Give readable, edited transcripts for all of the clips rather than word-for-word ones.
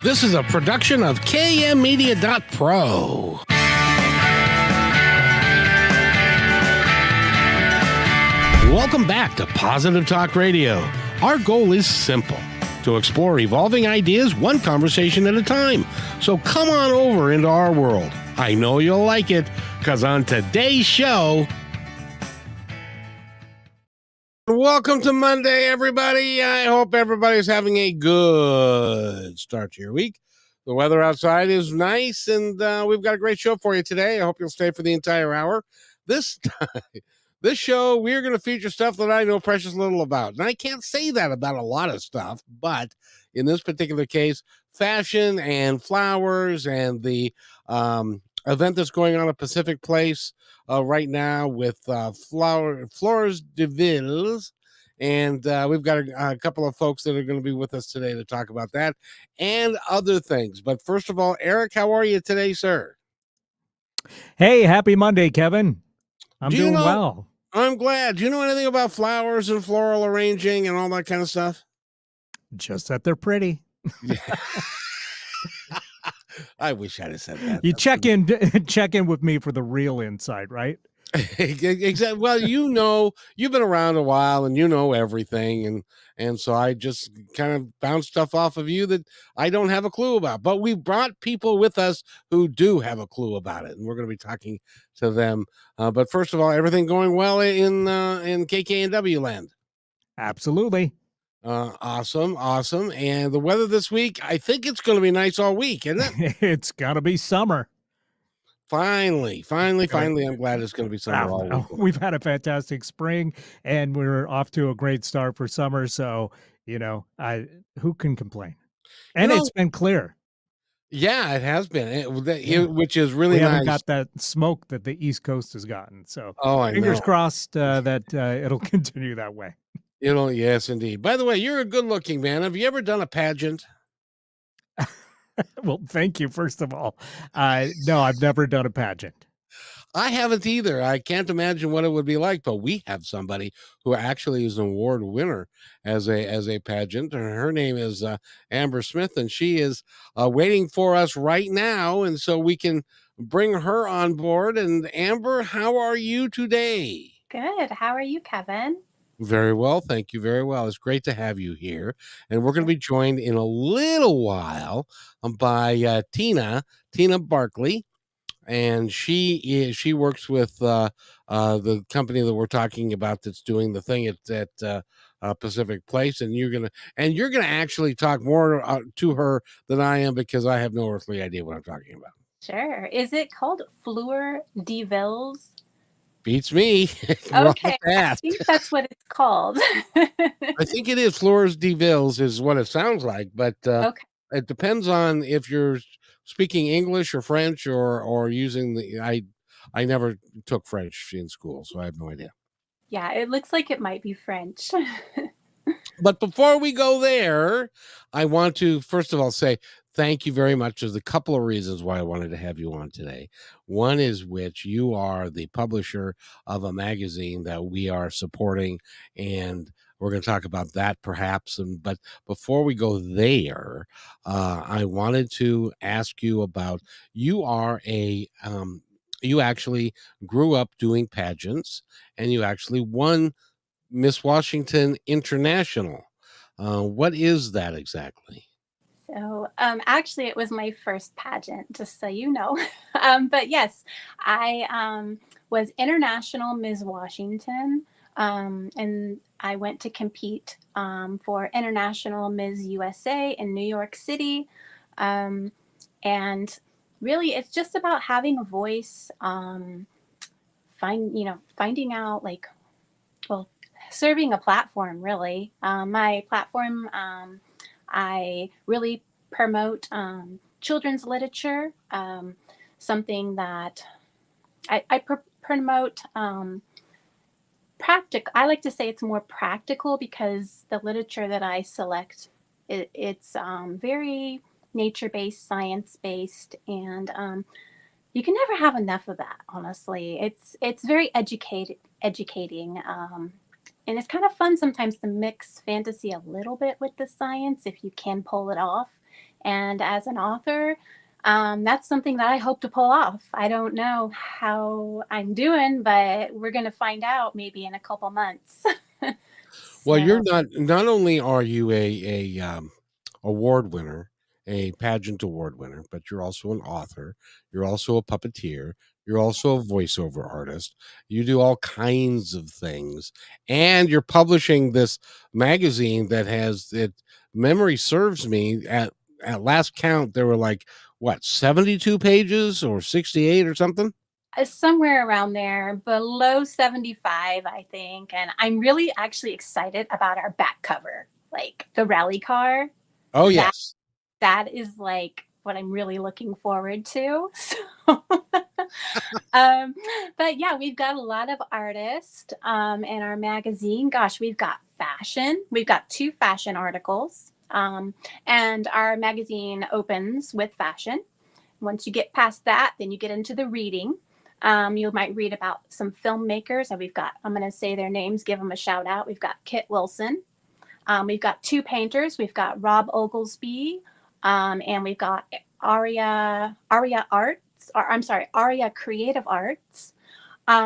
This is a production of KMmedia.pro. Welcome back to Positive Talk Radio. Our goal is simple: to explore evolving ideas one conversation at a time. So come on over into our world. I know you'll like it, because on today's show... Welcome to Monday, everybody. I hope everybody's having a good start to your week. The weather outside is nice, and we've got a great show for you today. I hope you'll stay for the entire hour. This show, we're going to feature stuff that I know precious little about. And I can't say that about a lot of stuff, but in this particular case, fashion and flowers and the event that's going on at Pacific Place right now with Fleurs de Villes. And we've got a couple of folks that are going to be with us today to talk about that and other things. But first of all, Eric, how are you today, sir? Hey, happy Monday, Kevin. I'm doing well. I'm glad. Do you know anything about flowers and floral arranging and all that kind of stuff? Just that they're pretty. I wish I'd have said that. You check in with me for the real insight, right? Exactly. Well, you know, you've been around a while and you know everything, and so I just kind of bounce stuff off of you that I don't have a clue about. But we brought people with us who do have a clue about it, and we're going to be talking to them. But first of all, everything going well in KKNW land? Absolutely. Awesome. And the weather this week, I think it's going to be nice all week, isn't it? It's got to be summer. Finally, I'm glad it's going to be summer all week. We've had a fantastic spring, and we're off to a great start for summer. So, who can complain? And it's been clear. Yeah, it has been, which is really nice. We haven't got that smoke that the East Coast has gotten. So, fingers crossed that it'll continue that way. Yes, indeed. By the way, you're a good-looking man. Have you ever done a pageant? Well, thank you, first of all. No, I've never done a pageant. I haven't either. I can't imagine what it would be like, but we have somebody who actually is an award winner as a pageant. Her name is Amber Smith, and she is waiting for us right now, and so we can bring her on board. And Amber, how are you today? Good. How are you, Kevin? Very well. Thank you very well. It's great to have you here. And we're going to be joined in a little while by Tina Barkley. And she works with the company that we're talking about that's doing the thing at Pacific Place. And you're gonna actually talk more to her than I am, because I have no earthly idea what I'm talking about. Sure. Is it called Fleurs de Villes? Beats me. Okay, I think that's what it's called. I think it is. Fleurs de Villes is what it sounds like, but it depends on if you're speaking English or French or using the. I never took French in school, so I have no idea. Yeah, it looks like it might be French. But before we go there, I want to first of all say thank you very much. There's a couple of reasons why I wanted to have you on today. One is which you are the publisher of a magazine that we are supporting, and we're going to talk about that perhaps. But before we go there, I wanted to ask you about, you actually grew up doing pageants, and you actually won Miss Washington International. What is that exactly? So actually, it was my first pageant, just so you know. But yes, I was International Ms. Washington, and I went to compete for International Ms. USA in New York City. And really, it's just about having a voice, finding out, serving a platform, really. My platform, I really promote children's literature, something that I promote practical. I like to say it's more practical, because the literature that I select, it's very nature-based, science-based, and you can never have enough of that, honestly. It's very educating. And it's kind of fun sometimes to mix fantasy a little bit with the science, if you can pull it off. And as an author, that's something that I hope to pull off. I don't know how I'm doing, but we're going to find out maybe in a couple months. Well, So, you're not only are you a award winner, a pageant award winner, but you're also an author. You're also a puppeteer. You're also a voiceover artist. You do all kinds of things, and you're publishing this magazine that has it. Memory serves me at last count, there were like what 72 pages or 68 or something. somewhere around there, below 75, I think. And I'm really actually excited about our back cover, like the rally car. Oh That yes, that is like what I'm really looking forward to. So, um, but yeah, we've got a lot of artists in our magazine. Gosh, we've got fashion. We've got 2 fashion articles, and our magazine opens with fashion. Once you get past that, then you get into the reading. You might read about some filmmakers, and we've got, I'm going to say their names, give them a shout out. We've got Kit Wilson. We've got 2 painters. We've got Rob Oglesby, and we've got Aria Arts, or I'm sorry, Aria Creative Arts.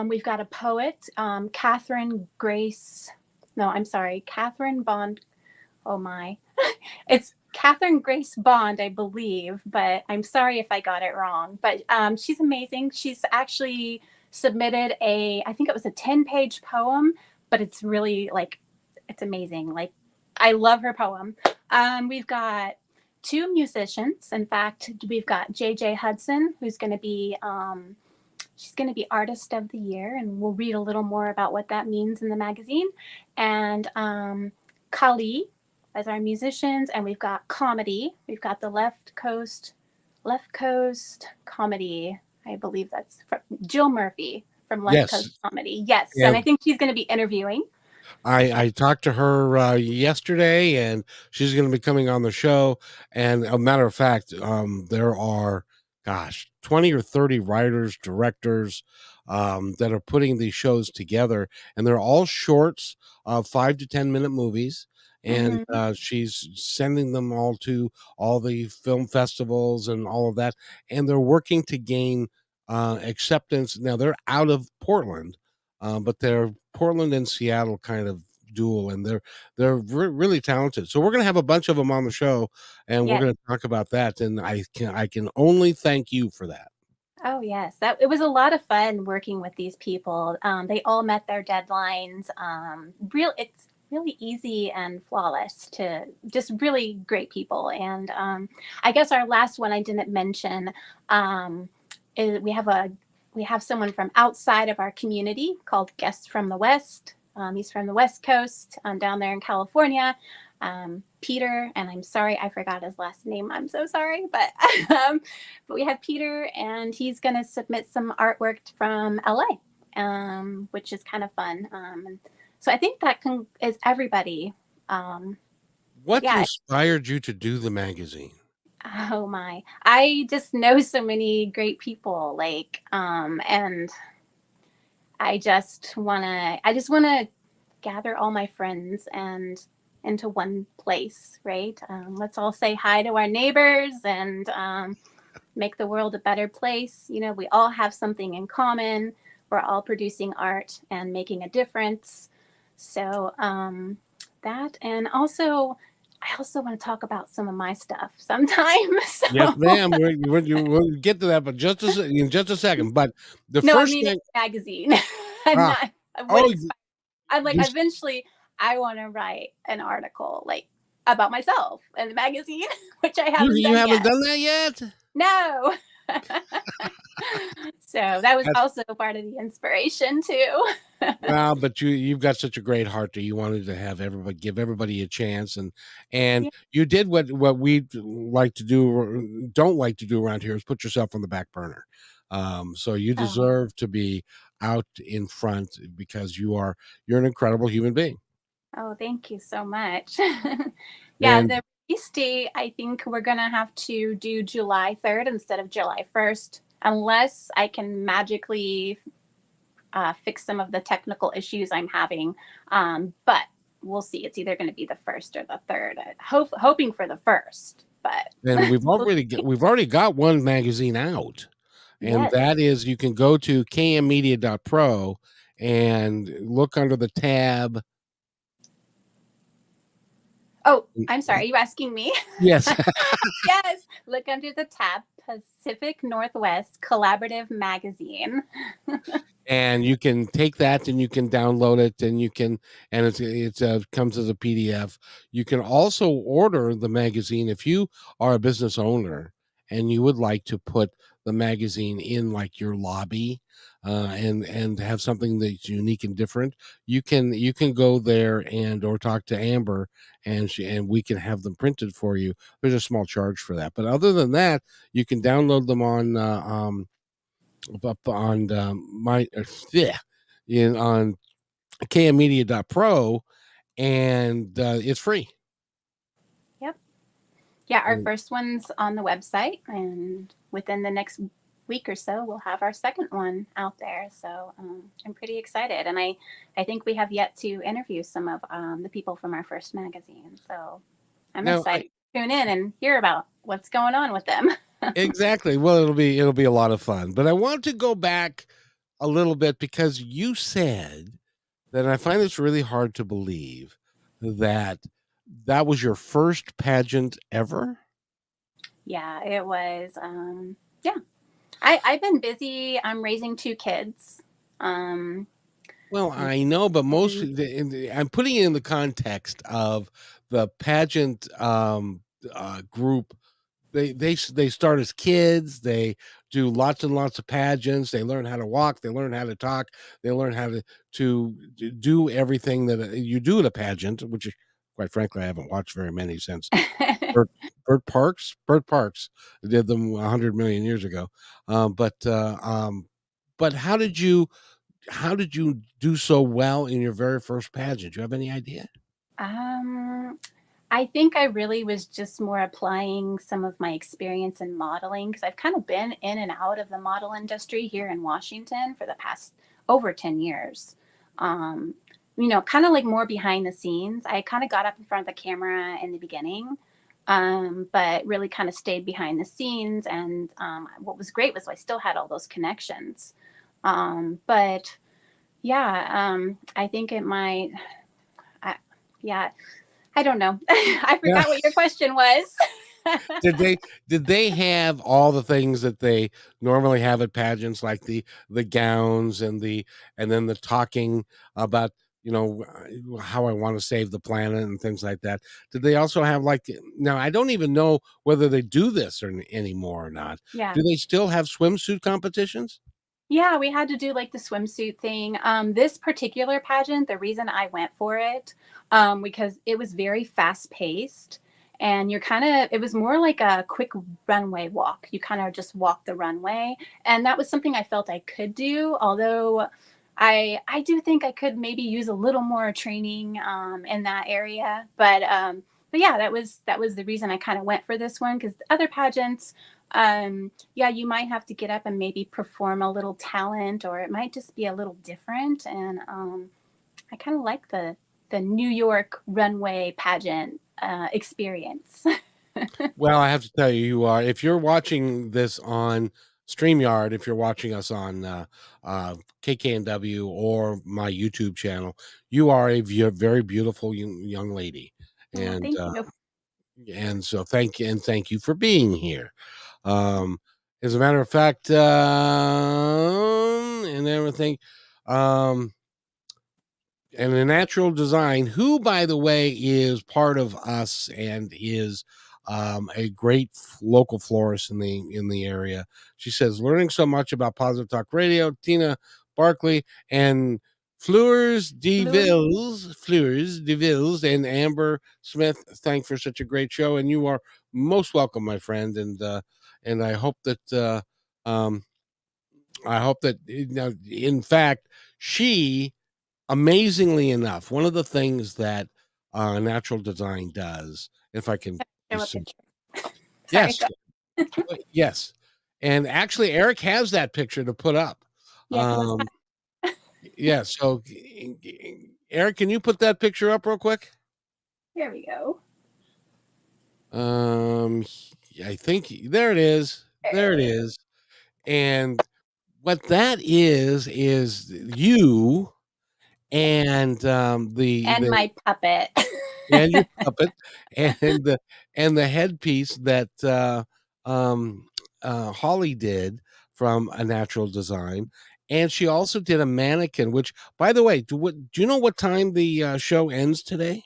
We've got a poet, Catherine Grace. No, I'm sorry, Catherine Bond. Oh my, it's Catherine Grace Bond, I believe, but I'm sorry if I got it wrong. But she's amazing. She's actually submitted I think it was a 10-page poem, but it's really like, it's amazing. Like, I love her poem. We've got 2 musicians. In fact, we've got JJ Hudson, who's going to be, she's going to be Artist of the Year, and we'll read a little more about what that means in the magazine. And Kali as our musicians, and we've got comedy. We've got the Left Coast Comedy. I believe that's from Jill Murphy from Left Coast yes. Comedy. Yes, and And I think she's going to be interviewing. I talked to her yesterday, and she's going to be coming on the show. And a matter of fact, there are, gosh, 20 or 30 writers, directors that are putting these shows together, and they're all shorts, 5 to 10 minute movies. And Hmm. she's sending them all to all the film festivals and all of that, and they're working to gain acceptance. Now they're out of Portland, but they're Portland and Seattle kind of duel, and really talented. So we're going to have a bunch of them on the show, and we're Yes. going to talk about that. And I can only thank you for that. Oh yes, that it was a lot of fun working with these people. They all met their deadlines. It's really easy and flawless to just really great people. And I guess our last one I didn't mention um, is we have someone from outside of our community called Guests from the West. He's from the West Coast, down there in California. Peter, and I'm sorry I forgot his last name. I'm so sorry, but but we have Peter, and he's going to submit some artwork from LA, which is kind of fun. And so I think that is everybody. What Yeah. inspired you to do the magazine? Oh my! I just know so many great people, like, and I just wanna gather all my friends and into one place, right? Let's all say hi to our neighbors and make the world a better place. You know, we all have something in common. We're all producing art and making a difference. So that, and also, I also want to talk about some of my stuff sometime. Yes, So ma'am. We'll get to that, but in just a second. But the no, I first mean thing, a magazine. I'm ah, not what oh, inspired. I'm like, you eventually I want to write an article like about myself in the magazine, which I you haven't you done haven't yet. done that yet. No. So that was That's also part of the inspiration too. Well, but you've got such a great heart that you wanted to have everybody give everybody a chance, and Yeah. you did what we like to do or don't like to do around here is put yourself on the back burner. So you Oh, deserve to be out in front because you're an incredible human being. oh, thank you so much. Yeah, And the release date, I think we're gonna have to do July 3rd instead of July 1st, unless I can magically fix some of the technical issues I'm having. But we'll see. It's either going to be the 1st or the 3rd. Hoping for the 1st. but And we've already got one magazine out, and yes. that is you can go to kmmedia.pro and look under the tab. Oh, I'm sorry. Are you asking me? Yes. Yes. Look under the tab Pacific Northwest Collaborative Magazine. And you can take that and you can download it, and you can, and it's comes as a PDF. You can also order the magazine if you are a business owner and you would like to put the magazine in like your lobby, and have something that's unique and different. You can go there and or talk to Amber, and we can have them printed for you. There's a small charge for that, but other than that, you can download them on up on my yeah, on kmmedia.pro, and it's free. Yep. Yeah, our And first one's on the website, and within the next week or so, we'll have our second one out there. So I'm pretty excited, and I think we have yet to interview some of the people from our first magazine. So I'm now excited to tune in and hear about what's going on with them. exactly. Well, it'll be a lot of fun. But I want to go back a little bit because you said that, and I find this really hard to believe, that that was your first pageant ever. Yeah, it was. Yeah, I've been busy. I'm raising two kids. Um, Well, I know, but most and I'm putting it in the context of the pageant group. They start as kids. They do lots and lots of pageants. They learn how to walk. They learn how to talk. They learn how to do everything that you do at a pageant. Which, quite frankly, I haven't watched very many since Bert, Bert Parks did them 100 million years ago. But how did you do so well in your very first pageant? Do you have any idea? um, I think I really was just more applying some of my experience in modeling because I've kind of been in and out of the model industry here in Washington for the past over 10 years. Um, kind of like more behind the scenes. I kind of got up in front of the camera in the beginning, but really kind of stayed behind the scenes. And what was great was I still had all those connections. But yeah, I think it might, I, yeah, I don't know. I Yeah. forgot what your question was. Did they have all the things that they normally have at pageants, like the gowns and then the talking about, how I want to save the planet and things like that? Did they also have, like, now I don't even know whether they do this anymore or not. Yeah. Do they still have swimsuit competitions? Yeah, we had to do like the swimsuit thing. This particular pageant, the reason I went for it, because it was very fast paced and it was more like a quick runway walk. You kind of just walk the runway. And that was something I felt I could do, although I do think I could maybe use a little more training in that area. But yeah, that was the reason I kind of went for this one because other pageants, yeah, you might have to get up and maybe perform a little talent, or it might just be a little different. And I kind of like the New York runway pageant experience. Well, I have to tell you, if you're watching this on StreamYard, if you're watching us on KKNW or my YouTube channel, you are a very beautiful young lady, Oh, and thank you. so thank you for being here. Um, as a matter of fact, and everything, um, and a natural design, who, by the way, is part of us and is a great local florist in the area. She says, learning so much about Positive Talk Radio, Tina Barkley and Fleurs de Villes, and Amber Smith. Thanks for such a great show, and you are most welcome, my friend. And I hope that in fact, she, amazingly enough, one of the things that natural design does, if I can be Show a so, picture. Sorry. yes, yes, and actually, Eric has that picture to put up. Yeah, he was. Um, yeah, so Eric, can you put that picture up real quick? Here we go. Um, I think there it is. There it is. And what that is you and And the my puppet. and your puppet and the headpiece that um, Holly did from a natural design. And she also did a mannequin, which, by the way, do you know what time the show ends today?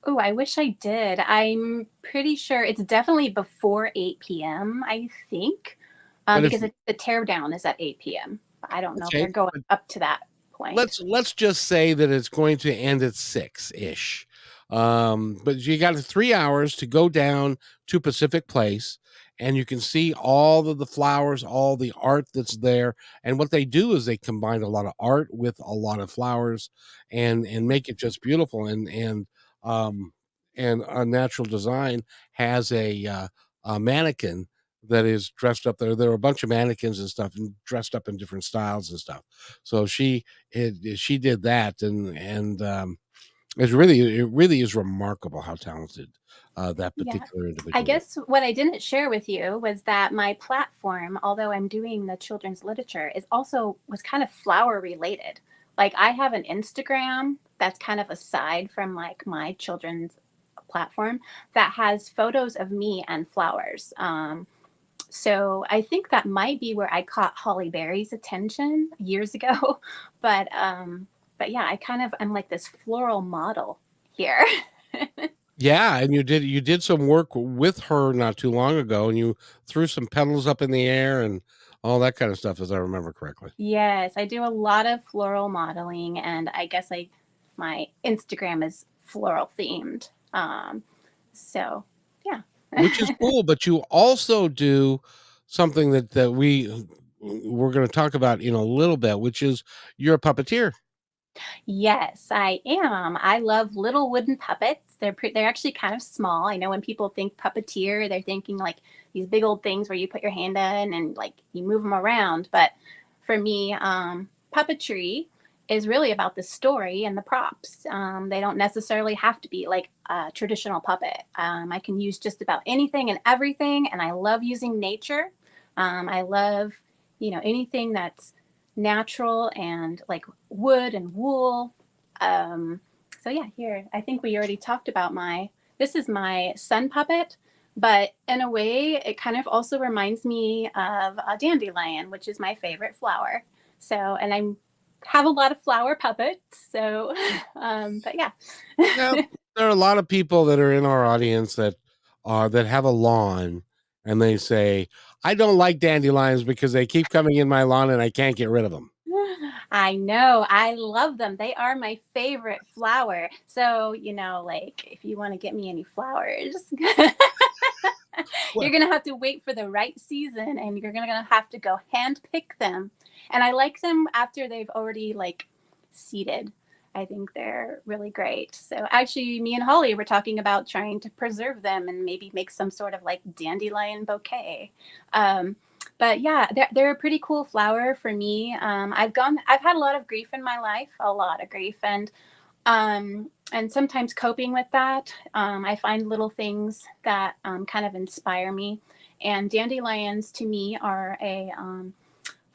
Oh, I wish I did. I'm pretty sure it's definitely before 8 p.m., I think, But if because the teardown is at 8 p.m. I don't know if okay, they're going up to that point. let's just say that it's going to end at 6-ish. But you got 3 hours to go down to Pacific Place, and you can see all of the flowers, all the art that's there. And what they do is they combine a lot of art with a lot of flowers, and make it just beautiful. Um and a natural design has a mannequin that is dressed up there. There are a bunch of mannequins and stuff, and dressed up in different styles and stuff. So she did that, and it really is remarkable how talented that Yeah. particular I individual is. guess what I didn't share with you was that my platform, although I'm doing the children's literature, was kind of flower related. Like I have an Instagram that's kind of aside from like my children's platform that has photos of me and flowers. So I think that might be where I caught Holly Berry's attention years ago. But yeah, I'm like this floral model here. Yeah, and you did some work with her not too long ago, and you threw some petals up in the air and all that kind of stuff, as I remember correctly. Yes, I do a lot of floral modeling, and I guess my Instagram is floral themed. So yeah. Which is cool, but you also do something that we're going to talk about in a little bit, which is you're a puppeteer. Yes, I am. I love little wooden puppets. They're actually kind of small. I know when people think puppeteer, they're thinking like these big old things where you put your hand in and like you move them around. But for me, puppetry is really about the story and the props. They don't necessarily have to be like a traditional puppet. I can use just about anything and everything, and I love using nature. I love, anything that's natural and like wood and wool. So yeah, here I think we already talked about this is my sun puppet, but in a way it kind of also reminds me of a dandelion, which is my favorite flower. So, and I have a lot of flower puppets. So, but yeah. Yeah, there are a lot of people that are in our audience that have a lawn, and they say, "I don't like dandelions because they keep coming in my lawn and I can't get rid of them." I know. I love them. They are my favorite flower. So, like if you want to get me any flowers, Well, you're going to have to wait for the right season and you're going to have to go hand pick them. And I like them after they've already like seeded. I think they're really great. So actually, me and Holly were talking about trying to preserve them and maybe make some sort of like dandelion bouquet. But yeah, they're a pretty cool flower for me. I've had a lot of grief in my life, a lot of grief, and sometimes coping with that, I find little things that kind of inspire me. And dandelions to me are a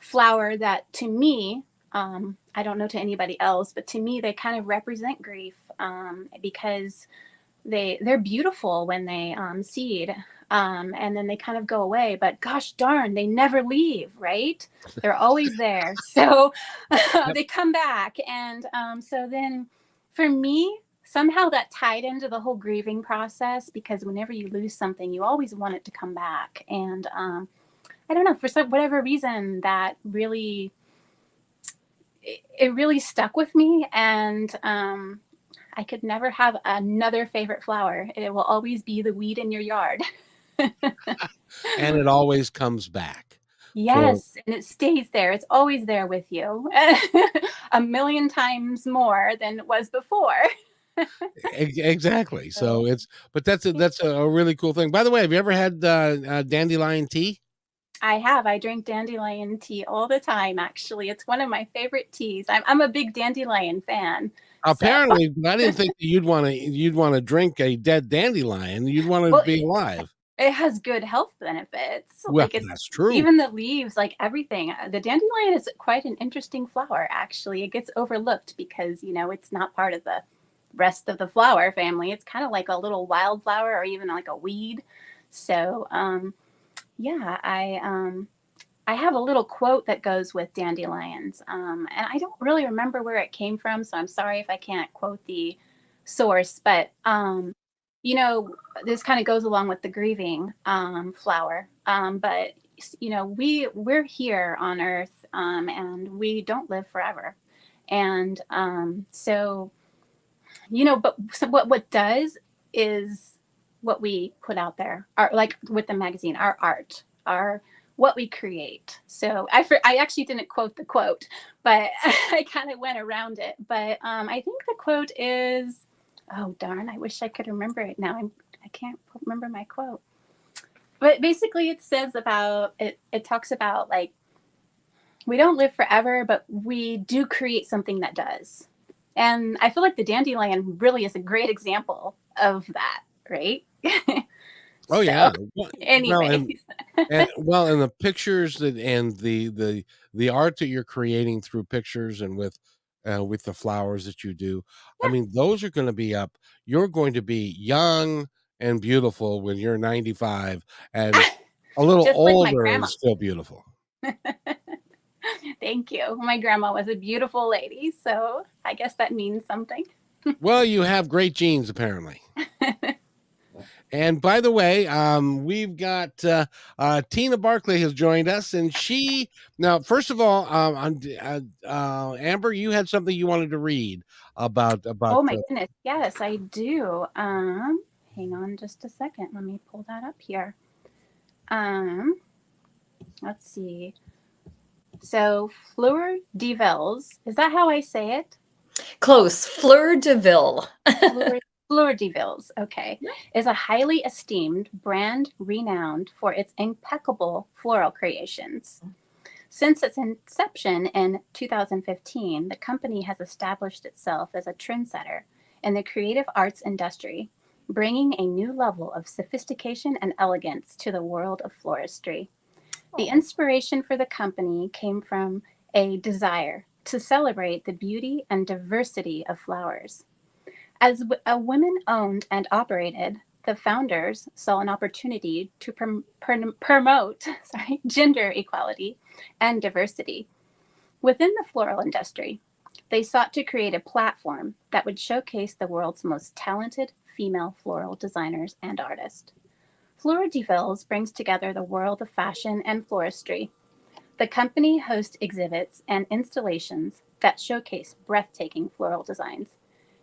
flower that to me, I don't know to anybody else, but to me they kind of represent grief, because they're beautiful when they seed, and then they kind of go away, but gosh darn, they never leave, right? They're always there. So yep. they come back, and so then for me somehow that tied into the whole grieving process, because whenever you lose something you always want it to come back. And I don't know, for whatever reason that really it really stuck with me. And I could never have another favorite flower. It will always be the weed in your yard. And it always comes back. For Yes, and it stays there. It's always there with you. A million times more than it was before. exactly. So, So but that's a really cool thing. By the way, have you ever had dandelion tea? I have. I drink dandelion tea all the time, actually. It's one of my favorite teas. I'm a big dandelion fan. So, Apparently, but I didn't think that you'd want to drink a dead dandelion. You'd want to well, be alive. it has good health benefits. Well, Like, it's that's true. even the leaves, like everything. The dandelion is quite an interesting flower, actually. It gets overlooked because, it's not part of the rest of the flower family. It's kind of like a little wildflower or even like a weed. So, yeah, I have a little quote that goes with dandelions, and I don't really remember where it came from, so I'm sorry if I can't quote the source. But you know, this kind of goes along with the grieving flower. But we're here on Earth, and we don't live forever, and but so what does is what we put out there, like with the magazine, our art, our what we create. So I actually didn't quote the quote, but I kind of went around it. But I think the quote is, oh darn, I wish I could remember it now. I can't remember my quote. But basically, it says about it. It talks about like we don't live forever, but we do create something that does. And I feel like the dandelion really is a great example of that, right? Oh So, yeah. Well, anyways. and the pictures and the art that you're creating through pictures and with the flowers that you do, I mean, those are going to be up. You're going to be young and beautiful when you're 95 and a little Just like my older and grandma. still beautiful. Thank you. My grandma was a beautiful lady, so I guess that means something. Well, you have great genes, apparently. And by the way, we've got Tina Barkley has joined us, and now, first of all, Amber, you had something you wanted to read about. Oh my goodness, yes, I do. Hang on just a second. Let me pull that up here. Let's see. So Fleur de Villes, is that how I say it? Close. Fleur de Villes. Fleur de Villes, okay, is a highly esteemed brand renowned for its impeccable floral creations. Since its inception in 2015, the company has established itself as a trendsetter in the creative arts industry, bringing a new level of sophistication and elegance to the world of floristry. The inspiration for the company came from a desire to celebrate the beauty and diversity of flowers. As a women-owned and operated, the founders saw an opportunity to promote gender equality and diversity. Within the floral industry, they sought to create a platform that would showcase the world's most talented female floral designers and artists. Fleur de Villes brings together the world of fashion and floristry. The company hosts exhibits and installations that showcase breathtaking floral designs,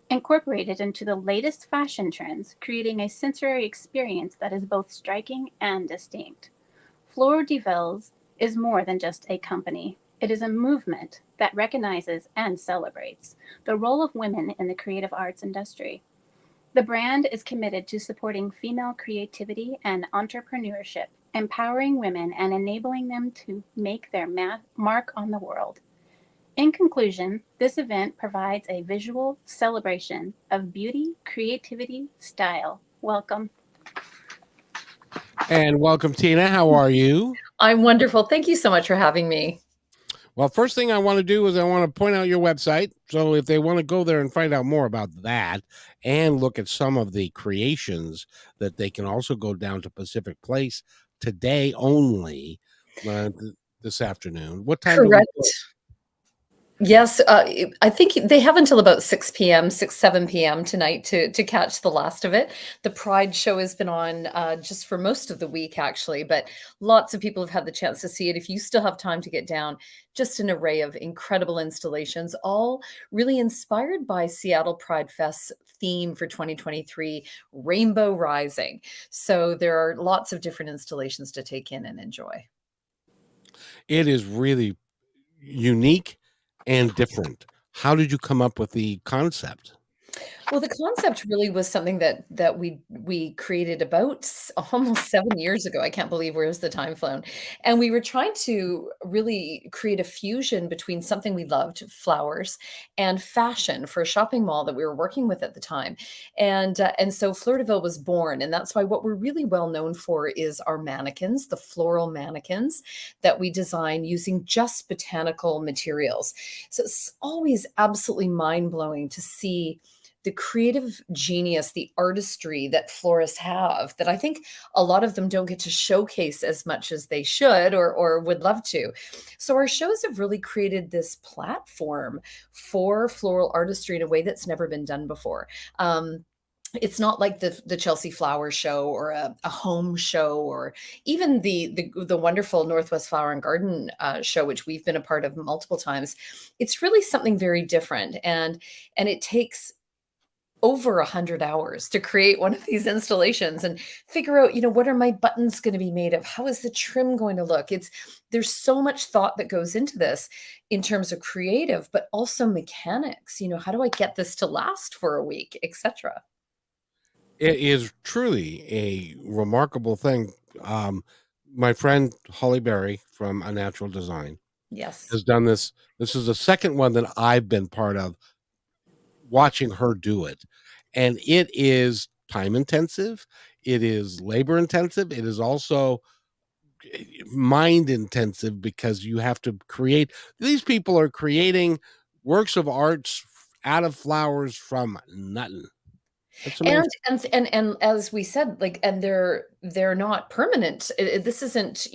incorporated into the latest fashion trends, creating a sensory experience that is both striking and distinct. Fleur de Villes is more than just a company. It is a movement that recognizes and celebrates the role of women in the creative arts industry. The brand is committed to supporting female creativity and entrepreneurship, empowering women and enabling them to make their mark on the world. In conclusion, this event provides a visual celebration of beauty, creativity, style. Welcome. And welcome, Tina. How are you? I'm wonderful. Thank you so much for having me. Well, first thing I want to do is I want to point out your website. So if they want to go there and find out more about that and look at some of the creations, that they can also go down to Pacific Place today only, this afternoon. What time? Correct. Yes, I think they have until about 6 p.m., 7 p.m. tonight to catch the last of it. The Pride show has been on just for most of the week, actually, but lots of people have had the chance to see it. If you still have time to get down, just an array of incredible installations, all really inspired by Seattle Pride Fest's theme for 2023, Rainbow Rising. So there are lots of different installations to take in and enjoy. It is really unique and different. How did you come up with the concept? Well, the concept really was something that we created about almost 7 years ago. I can't believe where's the time flown. And we were trying to really create a fusion between something we loved, flowers, and fashion for a shopping mall that we were working with at the time. And so Fleur de Ville was born, and that's why what we're really well known for is our mannequins, the floral mannequins that we design using just botanical materials. So it's always absolutely mind blowing to see the creative genius, the artistry that florists have that I think a lot of them don't get to showcase as much as they should or would love to. So our shows have really created this platform for floral artistry in a way that's never been done before. It's not like the Chelsea Flower Show or a home show, or even the wonderful Northwest Flower and Garden show, which we've been a part of multiple times. It's really something very different, and it takes over 100 hours to create one of these installations and figure out, what are my buttons going to be made of? How is the trim going to look? There's so much thought that goes into this in terms of creative, but also mechanics. How do I get this to last for a week, etc. It is truly a remarkable thing. My friend Holly Berry from A Natural Design Yes. has done this. This is the second one that I've been part of, watching her do it. And it is time intensive. It is labor intensive. It is also mind intensive because you have to create. These people are creating works of arts out of flowers from nothing. And as we said, and they're not permanent. This isn't,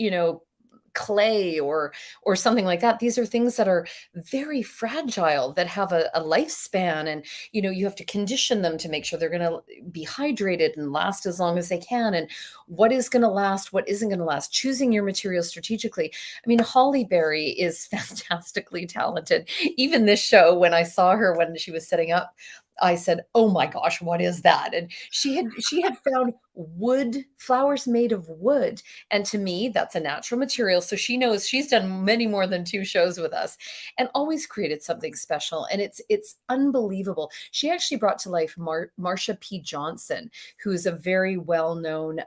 clay or something like that. These are things that are very fragile, that have a lifespan, and you have to condition them to make sure they're going to be hydrated and last as long as they can, and what is going to last, what isn't going to last, choosing your materials strategically. I mean, Holly Berry is fantastically talented. Even this show, when I saw her when she was setting up, I said, "Oh my gosh, what is that?" And she had found wood, flowers made of wood. And to me, that's a natural material. So she knows, she's done many more than 2 shows with us and always created something special. And it's unbelievable. She actually brought to life Marsha P. Johnson, who's a very well-known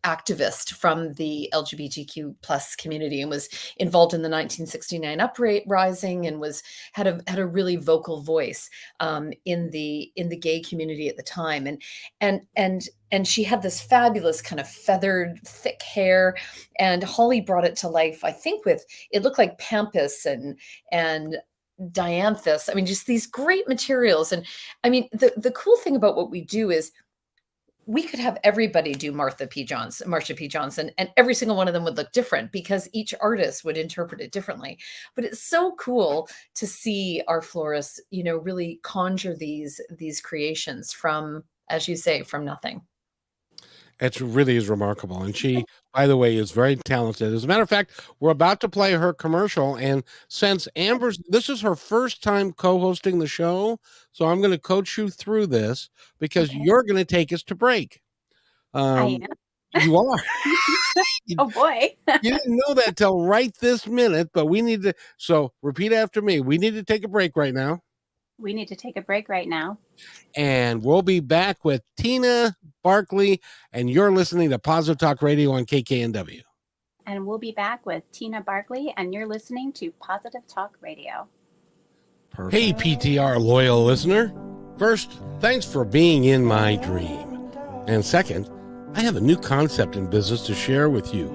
activist from the LGBTQ plus community, and was involved in the 1969 uprising, and had a really vocal voice in the gay community at the time. And she had this fabulous kind of feathered, thick hair, and Holly brought it to life, I think, with, it looked like pampas and dianthus. I mean, just these great materials. And I mean, the cool thing about what we do is we could have everybody do Marsha P. Johnson, and every single one of them would look different because each artist would interpret it differently. But it's so cool to see our florists, really conjure these creations from, as you say, from nothing. It really is remarkable. And she, by the way, is very talented. As a matter of fact, we're about to play her commercial. And since this is her first time co-hosting the show, so I'm going to coach you through this because you're going to take us to break. I am. You are. Oh boy. You didn't know that till right this minute, but we need to. So repeat after me. We need to take a break right now. We need to take a break right now. And we'll be back with Tina Barkley, and you're listening to Positive Talk Radio on KKNW. And we'll be back with Tina Barkley, and you're listening to Positive Talk Radio. Perfect. Hey, PTR loyal listener. First, thanks for being in my dream. And second, I have a new concept in business to share with you.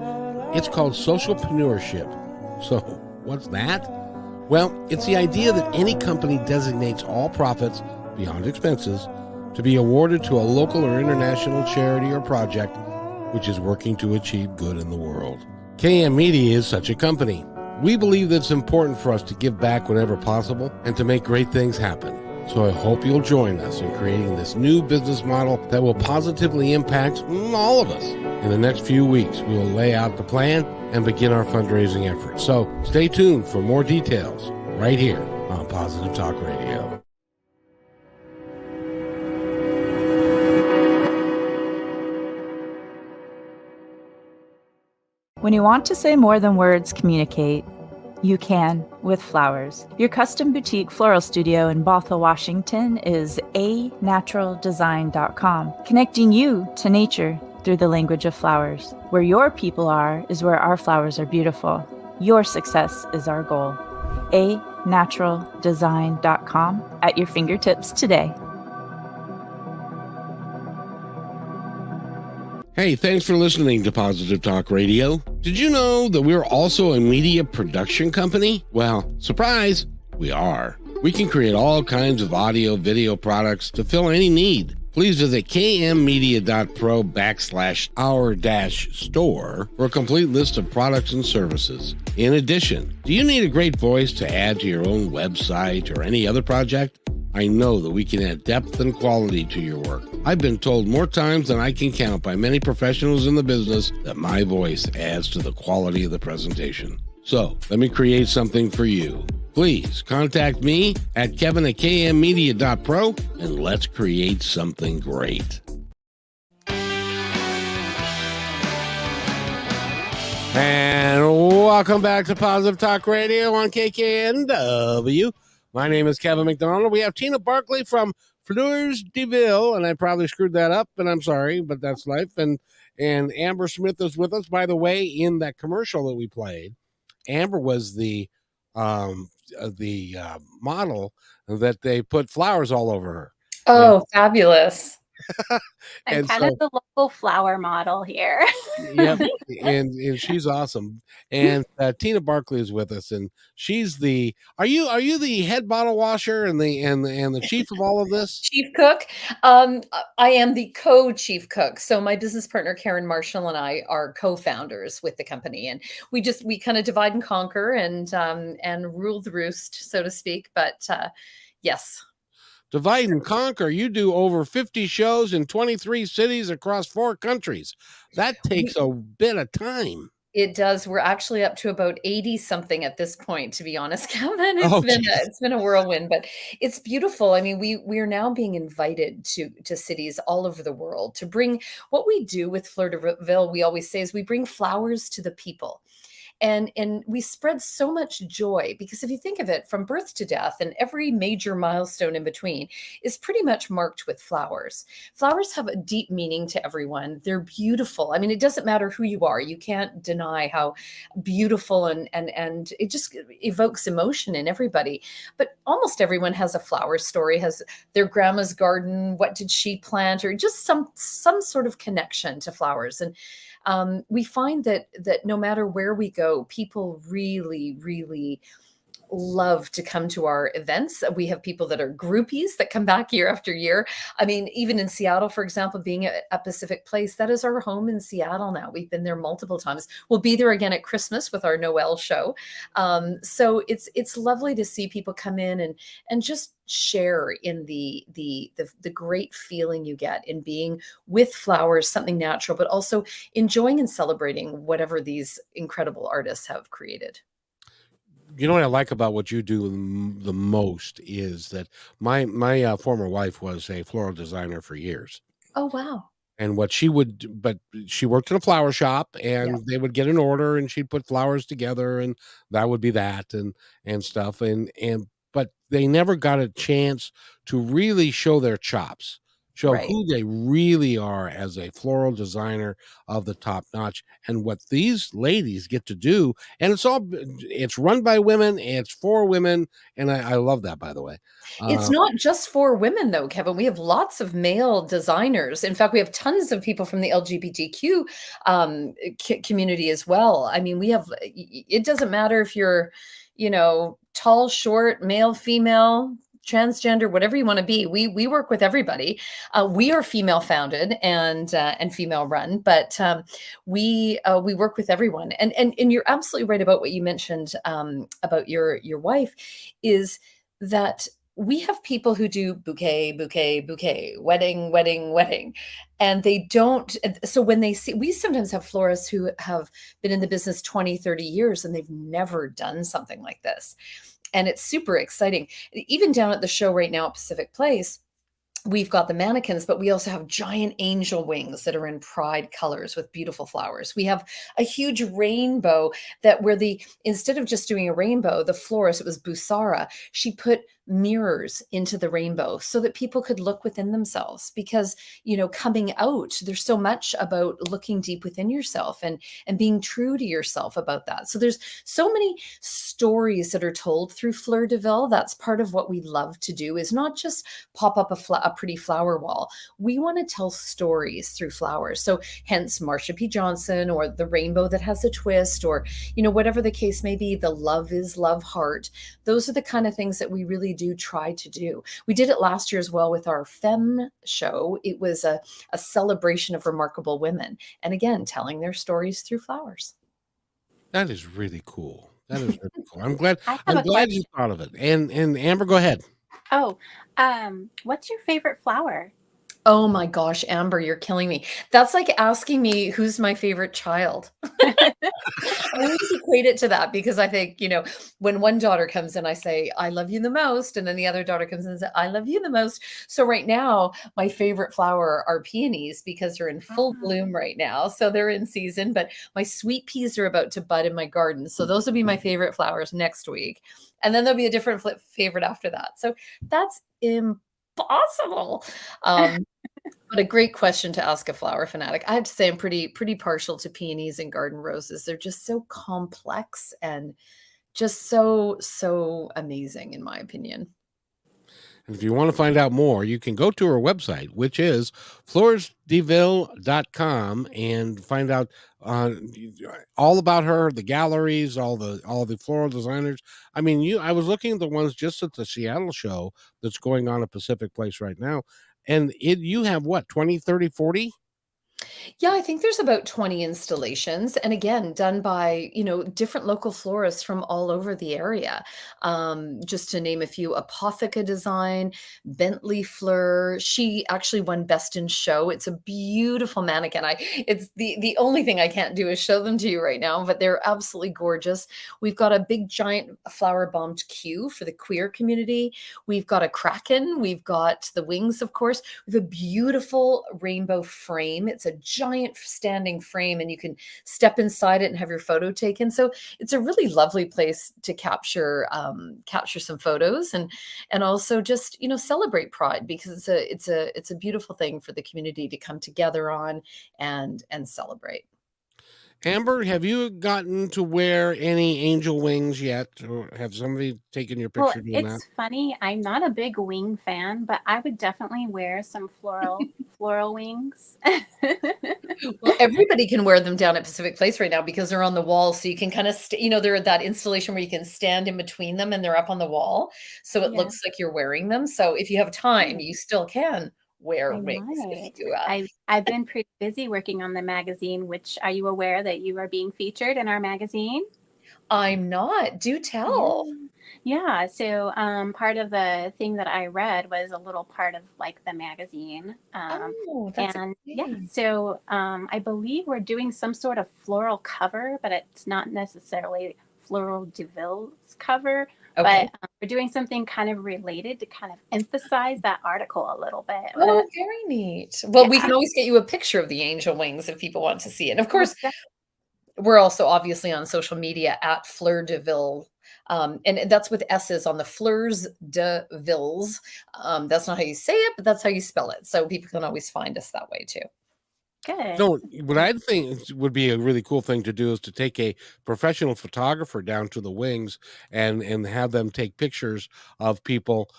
It's called socialpreneurship. So, what's that? Well, it's the idea that any company designates all profits, beyond expenses, to be awarded to a local or international charity or project which is working to achieve good in the world. KM Media is such a company. We believe that it's important for us to give back whenever possible and to make great things happen. So I hope you'll join us in creating this new business model that will positively impact all of us. In the next few weeks, we will lay out the plan and begin our fundraising efforts. So stay tuned for more details right here on Positive Talk Radio. When you want to say more than words communicate, You can with flowers. Your custom boutique floral studio in Bothell, Washington is anaturaldesign.com, connecting you to nature through the language of flowers. Where your people are is where our flowers are beautiful. Your success is our goal. anaturaldesign.com at your fingertips today. Hey, thanks for listening to Positive Talk Radio. Did you know that we're also a media production company? Well, surprise, we are. We can create all kinds of audio, video products to fill any need. Please visit kmmedia.pro/our-store for a complete list of products and services. In addition, do you need a great voice to add to your own website or any other project? I know that we can add depth and quality to your work. I've been told more times than I can count by many professionals in the business that my voice adds to the quality of the presentation. So, let me create something for you. Please contact me at kevin@kmmedia.pro and let's create something great. And welcome back to Positive Talk Radio on KKNW. My name is Kevin McDonald. We have Tina Barkley from Fleurs de Villes, and I probably screwed that up, and I'm sorry, but that's life. And Amber Smith is with us. By the way, in that commercial that we played, Amber was the model that they put flowers all over her. Oh, fabulous. I'm kind of the local flower model here. Yep, and she's awesome. And Tina Barkley is with us, and she's the. Are you the head bottle washer and the chief of all of this? Chief cook. I am the co-chief cook. So my business partner Karen Marshall and I are co-founders with the company, and we kind of divide and conquer and rule the roost, so to speak. But yes. Divide and conquer. You do over 50 shows in 23 cities across 4 countries. That takes a bit of time. It does. We're actually up to about 80 something at this point, to be honest, Kevin. It's been a whirlwind, but it's beautiful. I mean, we are now being invited to cities all over the world to bring what we do with Fleur de Villes. We always say is we bring flowers to the people. And we spread so much joy, because if you think of it, from birth to death and every major milestone in between is pretty much marked with flowers. Flowers have a deep meaning to everyone. They're beautiful. I mean, it doesn't matter who you are. You can't deny how beautiful and it just evokes emotion in everybody. But almost everyone has a flower story, has their grandma's garden. What did she plant? Or just some sort of connection to flowers. And we find that no matter where we go, people really, really love to come to our events. We have people that are groupies that come back year after year. I mean, even in Seattle, for example, being at Pacific Place, that is our home in Seattle now. We've been there multiple times. We'll be there again at Christmas with our Noel show. So it's lovely to see people come in and just share in the great feeling you get in being with flowers, something natural, but also enjoying and celebrating whatever these incredible artists have created. You know what I like about what you do the most is that my former wife was a floral designer for years. Oh, wow. And what she would, but she worked in a flower shop, and they would get an order, and she'd put flowers together, and that would be that and stuff. But they never got a chance to really show their chops, show who they really are as a floral designer of the top notch, and what these ladies get to do. And it's run by women, it's for women, and I love that, by the way. It's not just for women, though, Kevin. We have lots of male designers. In fact, we have tons of people from the LGBTQ community as well. I mean, it doesn't matter if you're, tall, short, male, female, transgender, whatever you want to be. We work with everybody. We are female founded and female run, but we work with everyone. And you're absolutely right about what you mentioned about your wife, is that we have people who do bouquet, bouquet, bouquet, wedding, wedding, wedding. And they don't. So when they see, we sometimes have florists who have been in the business 20, 30 years, and they've never done something like this. And it's super exciting. Even down at the show right now at Pacific Place, we've got the mannequins, but we also have giant angel wings that are in pride colors with beautiful flowers. We have a huge rainbow that where instead of just doing a rainbow, the florist, it was Busara, she put mirrors into the rainbow so that people could look within themselves because, coming out, there's so much about looking deep within yourself and being true to yourself about that. So there's so many stories that are told through Fleur de Ville. That's part of what we love to do, is not just pop up a pretty flower wall. We want to tell stories through flowers. So hence Marsha P. Johnson, or the rainbow that has a twist, or, whatever the case may be, the love is love heart. Those are the kind of things that we really do try to do. We did it last year as well with our Femme show. It was a celebration of remarkable women. And again, telling their stories through flowers. That is really cool. That is really cool. I'm glad I have a you question. thought of it. And Amber, go ahead. Oh, what's your favorite flower? Oh my gosh, Amber, you're killing me. That's like asking me who's my favorite child. I always equate it to that because I think, when one daughter comes in, I say, I love you the most. And then the other daughter comes in and says, I love you the most. So right now, my favorite flower are peonies because they're in full bloom right now. So they're in season, but my sweet peas are about to bud in my garden. So those will be my favorite flowers next week. And then there'll be a different favorite after that. So that's impossible. But a great question to ask a flower fanatic. I have to say I'm pretty partial to peonies and garden roses. They're just so complex and just so amazing in my opinion. And if you want to find out more, you can go to her website, which is fleursdeville.com, and find out all about her, the galleries, all the floral designers. I mean, I was looking at the ones just at the Seattle show that's going on at Pacific Place right now. And you have what, 20, 30, 40? Yeah, I think there's about 20 installations, and again, done by, different local florists from all over the area. Just to name a few, Apotheca Design, Bentley Fleur. She actually won Best in Show. It's a beautiful mannequin. It's the only thing I can't do is show them to you right now, but they're absolutely gorgeous. We've got a big giant flower bombed queue for the queer community. We've got a kraken. We've got the wings, of course. We have a beautiful rainbow frame. It's a giant standing frame, and you can step inside it and have your photo taken. So it's a really lovely place to capture some photos and also just celebrate Pride, because it's a beautiful thing for the community to come together on and celebrate. Amber, have you gotten to wear any angel wings yet, or have somebody taken your Well, picture doing that? it's funny. I'm not a big wing fan, but I would definitely wear some floral wings. Well, everybody can wear them down at Pacific Place right now because they're on the wall. So you can kind of, they're that installation where you can stand in between them and they're up on the wall. So it Yeah. looks like you're wearing them. So if you have time, you still can wear I wings. might. I've been pretty busy working on the magazine, which, are you aware that you are being featured in our magazine? I'm not. Do tell. Yeah. So part of the thing that I read was a little part of like the magazine. Oh, that's and exciting. so I believe we're doing some sort of floral cover, but it's not necessarily Fleur de Villes cover. Okay. But we're doing something kind of related to kind of emphasize that article a little bit. Oh, very neat. Well, we can always get you a picture of the angel wings if people want to see it. And of course, we're also obviously on social media at Fleur de Ville. And that's with S's on the Fleurs de Villes. That's not how you say it, but that's how you spell it. So people can always find us that way too. Good. So what I think would be a really cool thing to do is to take a professional photographer down to the wings and have them take pictures of people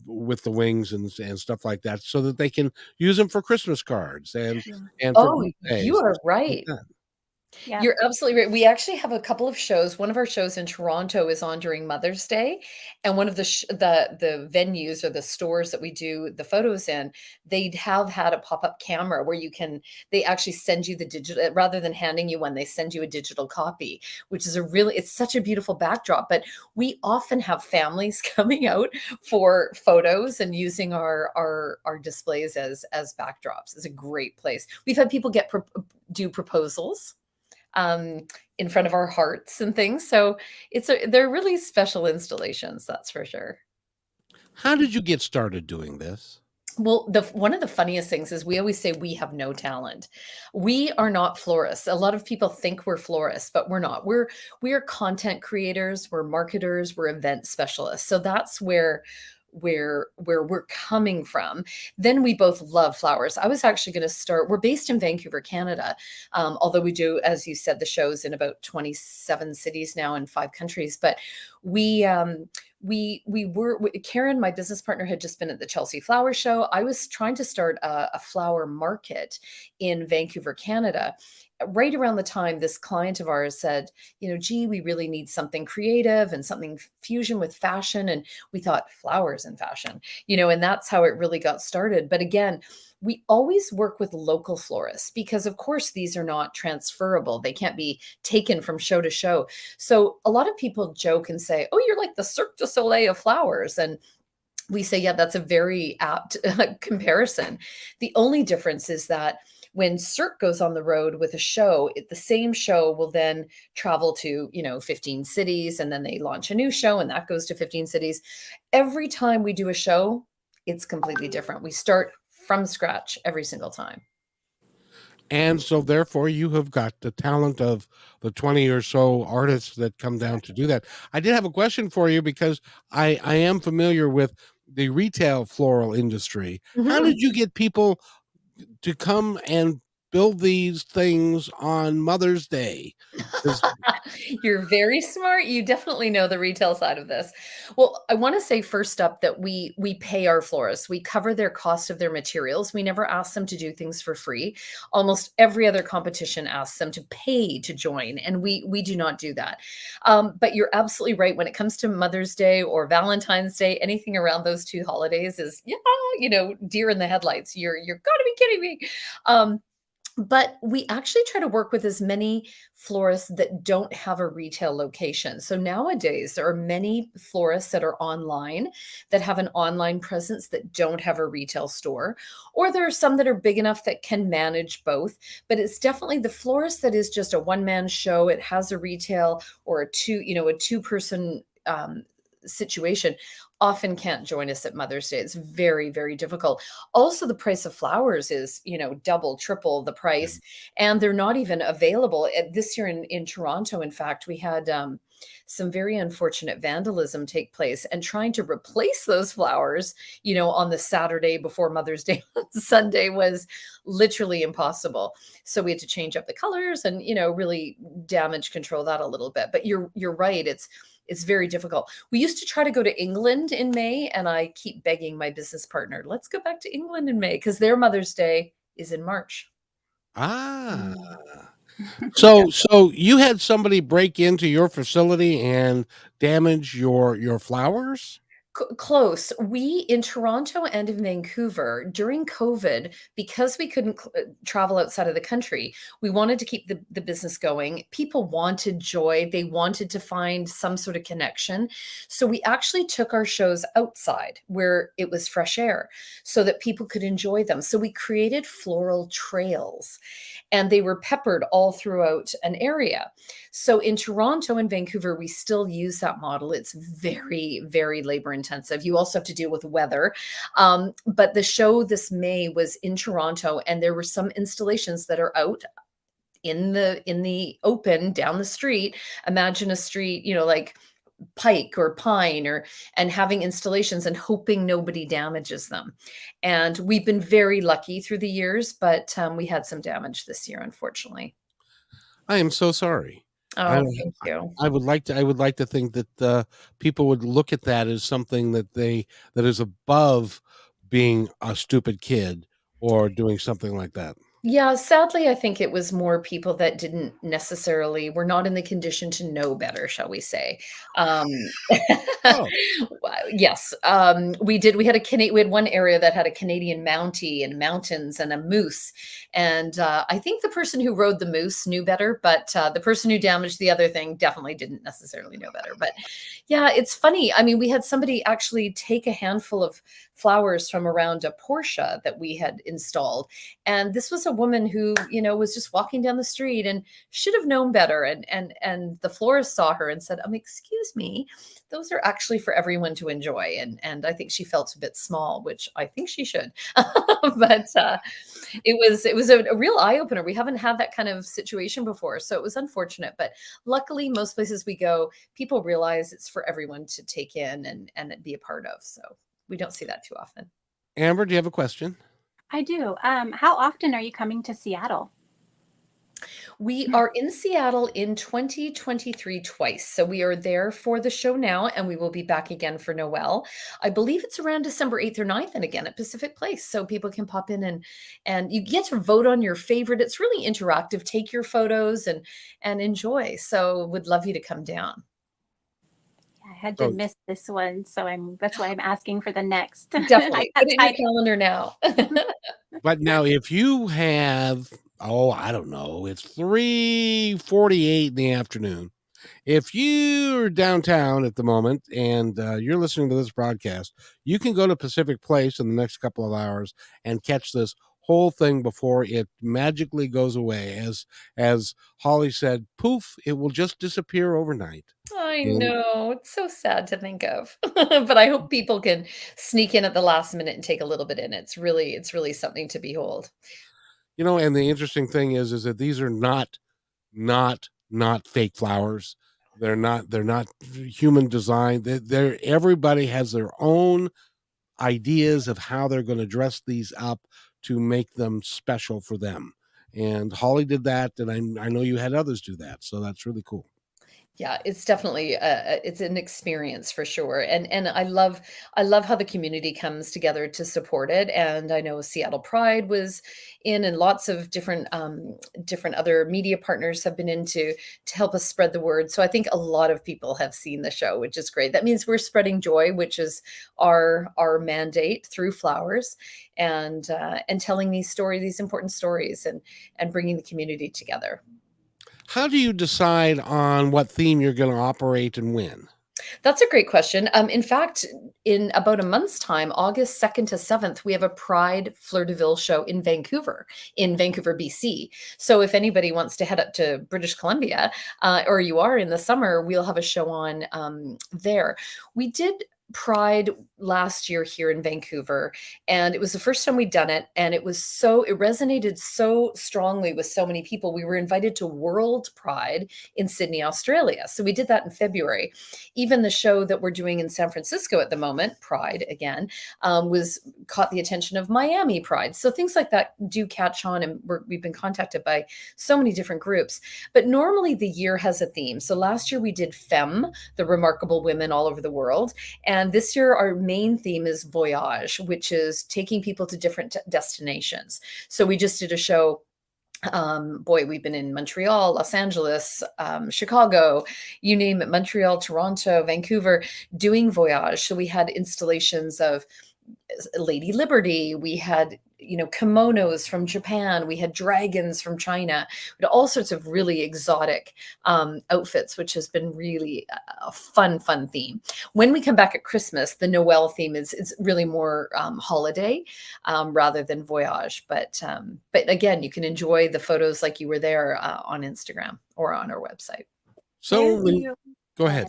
with the wings and stuff like that, so that they can use them for Christmas cards and for birthdays You are and stuff like right. that. Yeah. You're absolutely right. We actually have a couple of shows. One of our shows in Toronto is on during Mother's Day, and one of the the venues or the stores that we do the photos in, they have had a pop-up camera where they actually send you the digital, rather than handing you one, they send you a digital copy, which is it's such a beautiful backdrop. But we often have families coming out for photos and using our displays as backdrops. It's a great place. We've had people do proposals in front of our hearts and things. So they're really special installations, that's for sure. How did you get started doing this? Well, one of the funniest things is we always say we have no talent. We are not florists. A lot of people think we're florists, but we're not. We are content creators, we're marketers, we're event specialists. So that's where we're coming from. Then we both love flowers. I was actually going to start. We're based in Vancouver, Canada, although we do, as you said, the shows in about 27 cities now in 5 countries. But we Karen, my business partner, had just been at the Chelsea Flower Show. I was trying to start a flower market in Vancouver, Canada. Right around the time this client of ours said, gee, we really need something creative and something fusion with fashion. And we thought flowers and fashion, and that's how it really got started. But again, we always work with local florists because, of course, these are not transferable. They can't be taken from show to show. So a lot of people joke and say, oh, you're like the Cirque du Soleil of flowers. And we say, yeah, that's a very apt comparison. The only difference is that when Cirque goes on the road with a show, the same show will then travel to, 15 cities, and then they launch a new show and that goes to 15 cities. Every time we do a show, it's completely different. We start from scratch every single time. And so therefore you have got the talent of the 20 or so artists that come down to do that. I did have a question for you because I am familiar with the retail floral industry. How did you get people to come and build these things on Mother's Day? You're very smart. You definitely know the retail side of this. Well, I want to say first up that we pay our florists. We cover their cost of their materials. We never ask them to do things for free. Almost every other competition asks them to pay to join, and we do not do that. But you're absolutely right. When it comes to Mother's Day or Valentine's Day, anything around those 2 holidays is, deer in the headlights. You're gotta be kidding me. But we actually try to work with as many florists that don't have a retail location. So nowadays, there are many florists that are online, that have an online presence that don't have a retail store, or there are some that are big enough that can manage both. But it's definitely the florist that is just a one-man show. It has a retail or a 2-person situation often can't join us at Mother's Day. It's very, very difficult. Also, the price of flowers is, double, triple the price, and they're not even available. This year in Toronto, in fact, we had some very unfortunate vandalism take place, and trying to replace those flowers, on the Saturday before Mother's Day Sunday was literally impossible. So we had to change up the colors and, really damage control that a little bit. But you're right. It's very difficult. We used to try to go to England in May, and I keep begging my business partner, let's go back to England in May because their Mother's Day is in March. So you had somebody break into your facility and damage your flowers? Close. We in Toronto and in Vancouver during COVID, because we couldn't travel outside of the country, we wanted to keep the business going. People wanted joy. They wanted to find some sort of connection. So we actually took our shows outside where it was fresh air so that people could enjoy them. So we created floral trails, and they were peppered all throughout an area. So in Toronto and Vancouver, we still use that model. It's very, very labor intensive. You also have to deal with weather. But the show this May was in Toronto, and there were some installations that are out in the open down the street. Imagine a street, like Pike or Pine, and having installations and hoping nobody damages them. And we've been very lucky through the years, but we had some damage this year, unfortunately. I am so sorry. Oh, thank you. I would like to think that people would look at that as something that is above being a stupid kid or doing something like that. Yeah, sadly, I think it was more people that didn't necessarily were not in the condition to know better, shall we say. Um, Oh. yes, we had one area that had a Canadian Mountie and mountains and a moose. And I think the person who rode the moose knew better, but the person who damaged the other thing definitely didn't necessarily know better. But yeah, it's funny. I mean, we had somebody actually take a handful of flowers from around a Porsche that we had installed. And this was a woman who, you know, was just walking down the street and should have known better. And the florist saw her and said, excuse me, those are actually for everyone to enjoy. And I think she felt a bit small, which I think she should. But it was a real eye opener. We haven't had that kind of situation before, so it was unfortunate. But luckily, most places we go, people realize it's for everyone to take in and be a part of. So we don't see that too often. Amber, do you have a question? I do. How often are you coming to Seattle? We are in Seattle in 2023 twice. So we are there for the show now, and we will be back again for Noel. I believe it's around December 8th or 9th, and again at Pacific Place. So people can pop in and you get to vote on your favorite. It's really interactive. Take your photos and enjoy. So would love you to come down. I had to miss this one, so that's why I'm asking for the next. Definitely. Put it in your calendar now. But now if you have, I don't know, it's 3:48 in the afternoon. If you're downtown at the moment and you're listening to this broadcast, you can go to Pacific Place in the next couple of hours and catch this whole thing before it magically goes away. As Holly said, poof, it will just disappear overnight. I know. It's so sad to think of. But I hope people can sneak in at the last minute and take a little bit in. It's really something to behold. You know, and the interesting thing is that these are not fake flowers. They're not human design. They're everybody has their own ideas of how they're going to dress these up to make them special for them. And Holly did that, and I know you had others do that. So that's really cool. Yeah, it's definitely it's an experience for sure. And I love how the community comes together to support it. And I know Seattle Pride was in, and lots of different other media partners have been in to help us spread the word. So I think a lot of people have seen the show, which is great. That means we're spreading joy, which is our mandate through flowers, and telling these important stories and bringing the community together. How do you decide on what theme you're going to operate and when? That's a great question. In fact, in about a month's time, August 2nd to 7th, we have a Pride Fleurs de Villes show in Vancouver, BC. So if anybody wants to head up to British Columbia, or you are in the summer, we'll have a show on there. We did Pride last year here in Vancouver, and it was the first time we'd done it, and it resonated so strongly with so many people. We were invited to World Pride in Sydney, Australia. So we did that in February. Even the show that we're doing in San Francisco at the moment, Pride again, caught the attention of Miami Pride. So things like that do catch on, and we've been contacted by so many different groups. But normally the year has a theme. So last year we did Femme, the remarkable women all over the world. And this year, our main theme is Voyage, which is taking people to different destinations. So we just did a show. We've been in Montreal, Los Angeles, Chicago, you name it, Montreal, Toronto, Vancouver, doing Voyage. So we had installations of Lady Liberty. We had, kimonos from Japan. We had dragons from China. We had all sorts of really exotic outfits, which has been really a fun theme. When we come back at Christmas, the Noel theme is really more holiday rather than Voyage. But again, you can enjoy the photos like you were there on Instagram or on our website. So go ahead.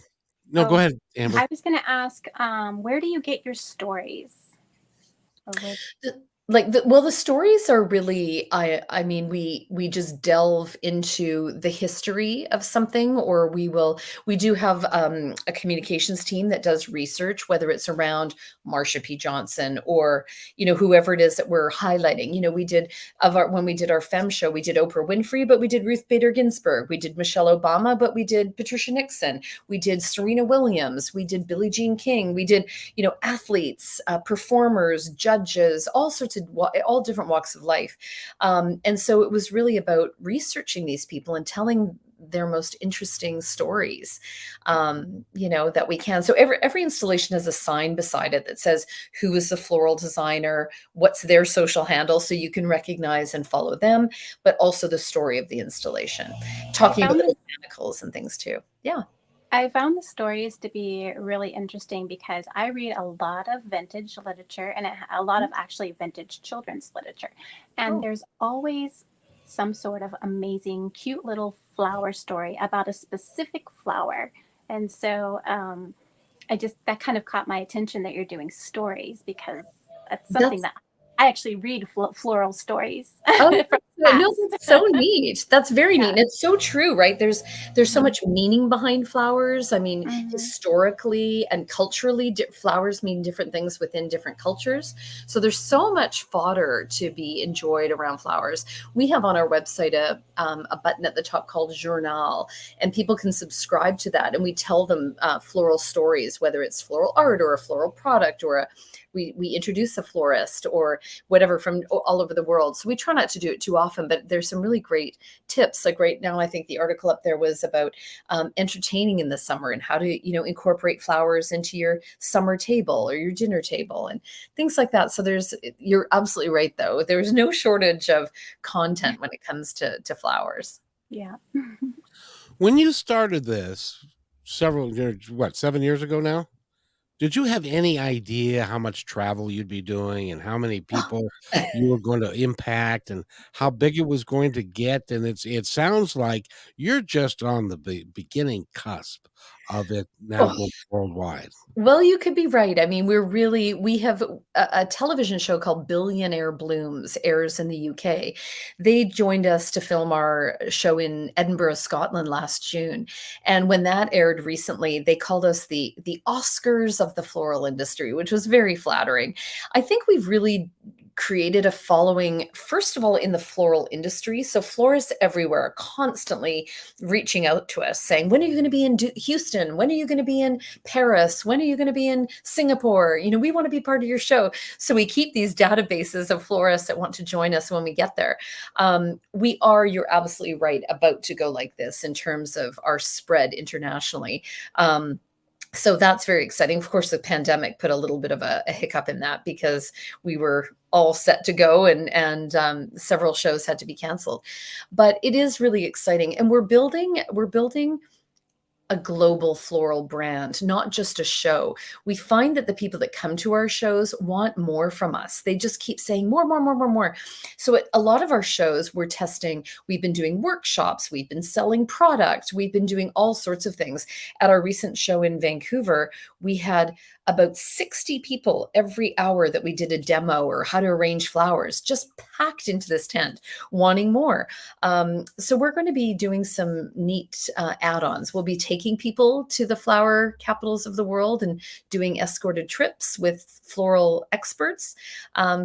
No, go ahead, Amber. I was going to ask, where do you get your stories? The stories are really, I mean, we just delve into the history of something, or we do have a communications team that does research, whether it's around Marsha P. Johnson or, whoever it is that we're highlighting. When we did our Femme show, we did Oprah Winfrey, but we did Ruth Bader Ginsburg. We did Michelle Obama, but we did Patricia Nixon. We did Serena Williams. We did Billie Jean King. We did, athletes, performers, judges, all different walks of life. And so it was really about researching these people and telling their most interesting stories, that we can. So every installation has a sign beside it that says who is the floral designer, what's their social handle, so you can recognize and follow them, but also the story of the installation, talking about the botanicals and things too. Yeah. I found the stories to be really interesting because I read a lot of vintage literature and a lot of actually vintage children's literature. And Oh, there's always some sort of amazing, cute little flower story about a specific flower. And so that kind of caught my attention that you're doing stories because that's something that's that I actually read floral stories Oh, from the no, past. that's so neat. That's very neat. Yeah. And it's so true, right? There's so Mhm. much meaning behind flowers. I mean, Mhm. historically and culturally, flowers mean different things within different cultures. So there's so much fodder to be enjoyed around flowers. We have on our website a button at the top called Journal, and people can subscribe to that. And we tell them floral stories, whether it's floral art or a floral product or we introduce a florist or whatever from all over the world. So we try not to do it too often, but there's some really great tips. Like right now, I think the article up there was about entertaining in the summer and how to, incorporate flowers into your summer table or your dinner table and things like that. So you're absolutely right, though. There's no shortage of content when it comes to flowers. Yeah. When you started this several years, 7 years ago now? Did you have any idea how much travel you'd be doing and how many people you were going to impact and how big it was going to get? And it sounds like you're just on the beginning cusp of it now Oh, going worldwide. well, you could be right. I mean, we have a television show called Billionaire Blooms airs in the UK. They joined us to film our show in Edinburgh, Scotland last June. And when that aired recently, they called us the Oscars of the floral industry, which was very flattering. I think we've really created a following, first of all, in the floral industry. So florists everywhere are constantly reaching out to us saying, when are you going to be in Houston? When are you going to be in Paris? When are you going to be in Singapore? We want to be part of your show. So we keep these databases of florists that want to join us when we get there. You're absolutely right, about to go like this in terms of our spread internationally. So that's very exciting. Of course, the pandemic put a little bit of a hiccup in that because we were all set to go and several shows had to be canceled. But it is really exciting, and we're building a global floral brand, not just a show. We find that the people that come to our shows want more from us. They just keep saying more, more, more, more, more. So at a lot of our shows, we're testing, we've been doing workshops, we've been selling product, we've been doing all sorts of things. At our recent show in Vancouver, we had about 60 people every hour that we did a demo or how to arrange flowers, just packed into this tent, wanting more. So we're going to be doing some neat add-ons. We'll be taking people to the flower capitals of the world and doing escorted trips with floral experts.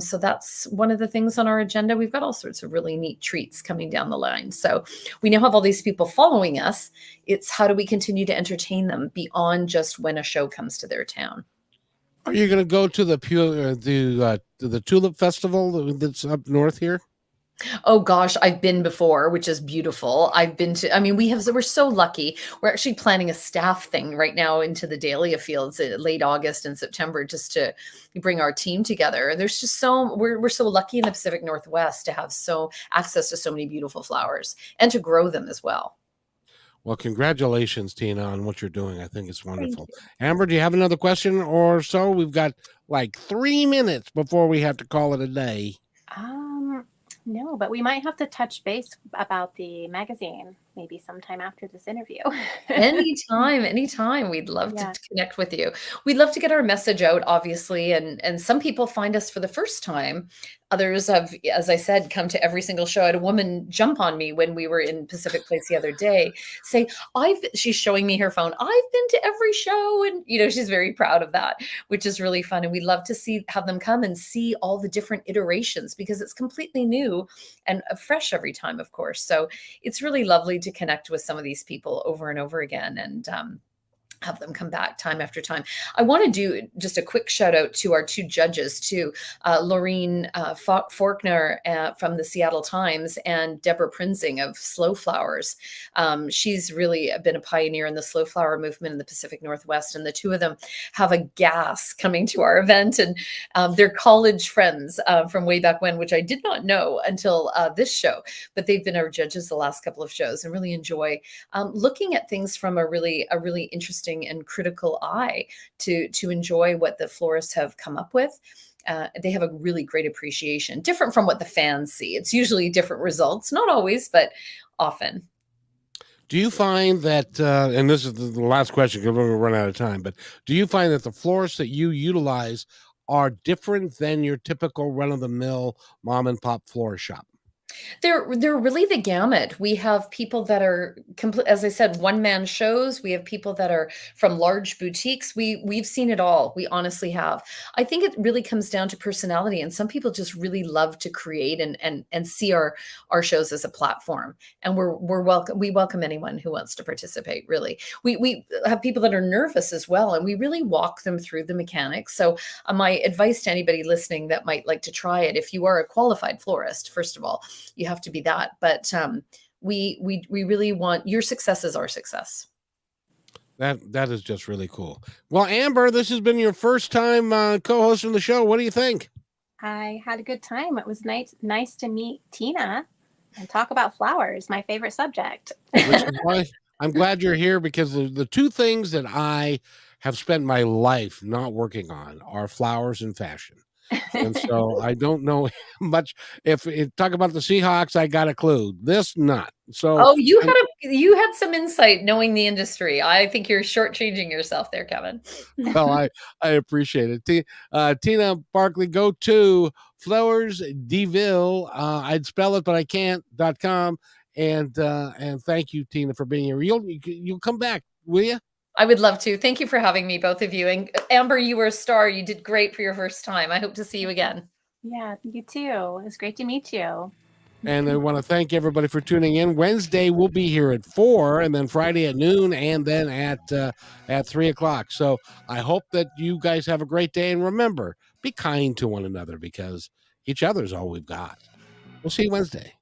So that's one of the things on our agenda. We've got all sorts of really neat treats coming down the line. So we now have all these people following us. It's how do we continue to entertain them beyond just when a show comes to their town. Are you going to go to the Tulip Festival that's up north here? Oh gosh, I've been before, which is beautiful. I mean, we're so lucky. We're actually planning a staff thing right now into the Dahlia Fields late August and September just to bring our team together. There's just we're so lucky in the Pacific Northwest to have access to so many beautiful flowers and to grow them as well. Well, congratulations, Tina, on what you're doing. I think it's Thank wonderful. you. Amber, do you have another question or so? We've got like 3 minutes before we have to call it a day. Um, no, but we might have to touch base about the magazine maybe sometime after this interview. Anytime. We'd love to Yeah. connect with you. We'd love to get our message out, obviously. And some people find us for the first time. Others have, as I said, come to every single show. I had a woman jump on me when we were in Pacific Place the other day, say, she's showing me her phone. I've been to every show. And, she's very proud of that, which is really fun. And we love to have them come and see all the different iterations because it's completely new and fresh every time, of course. So it's really lovely to connect with some of these people over and over again. And have them come back time after time. I want to do just a quick shout out to our two judges too, Laureen Faulkner from the Seattle Times and Deborah Prinzing of Slow Flowers. She's really been a pioneer in the slow flower movement in the Pacific Northwest, and the two of them have a gas coming to our event, and they're college friends from way back when, which I did not know until this show, but they've been our judges the last couple of shows and really enjoy looking at things from a really interesting and critical eye to enjoy what the florists have come up with. They have a really great appreciation, different from what the fans see. It's usually different results, not always, but often. Do you find that, and this is the last question because we're going to run out of time, but do you find that the florists that you utilize are different than your typical run-of-the-mill mom and pop florist shop? They're really the gamut. We have people that are as I said, one-man shows. We have people that are from large boutiques. We've seen it all. We honestly have. I think it really comes down to personality, and some people just really love to create and see our shows as a platform. And we welcome anyone who wants to participate. Really, we have people that are nervous as well, and we really walk them through the mechanics. So my advice to anybody listening that might like to try it, if you are a qualified florist, first of all, you have to be that, but we really want your success is our success. That is just really cool. Well, Amber, this has been your first time co-hosting the show. What do you think? I had a good time. It was nice to meet Tina and talk about flowers, my favorite subject. Which is why I'm glad you're here, because the two things that I have spent my life not working on are flowers and fashion. And so I don't know much. If talk about the Seahawks, I got a clue. This not. So you had some insight knowing the industry. I think you're shortchanging yourself there, Kevin. Well, I appreciate it. Tina Barkley, go to Fleurs de Villes. I'd spell it, but I can't.com. And thank you, Tina, for being here. You'll come back, will you? I would love to. Thank you for having me, both of you. And Amber, you were a star. You did great for your first time. I hope to see you again. Yeah, you too. It was great to meet you. And I want to thank everybody for tuning in. Wednesday we'll be here at 4, and then Friday at noon, and then at 3 o'clock. So I hope that you guys have a great day. And remember, be kind to one another, because each other's all we've got. We'll see you Wednesday.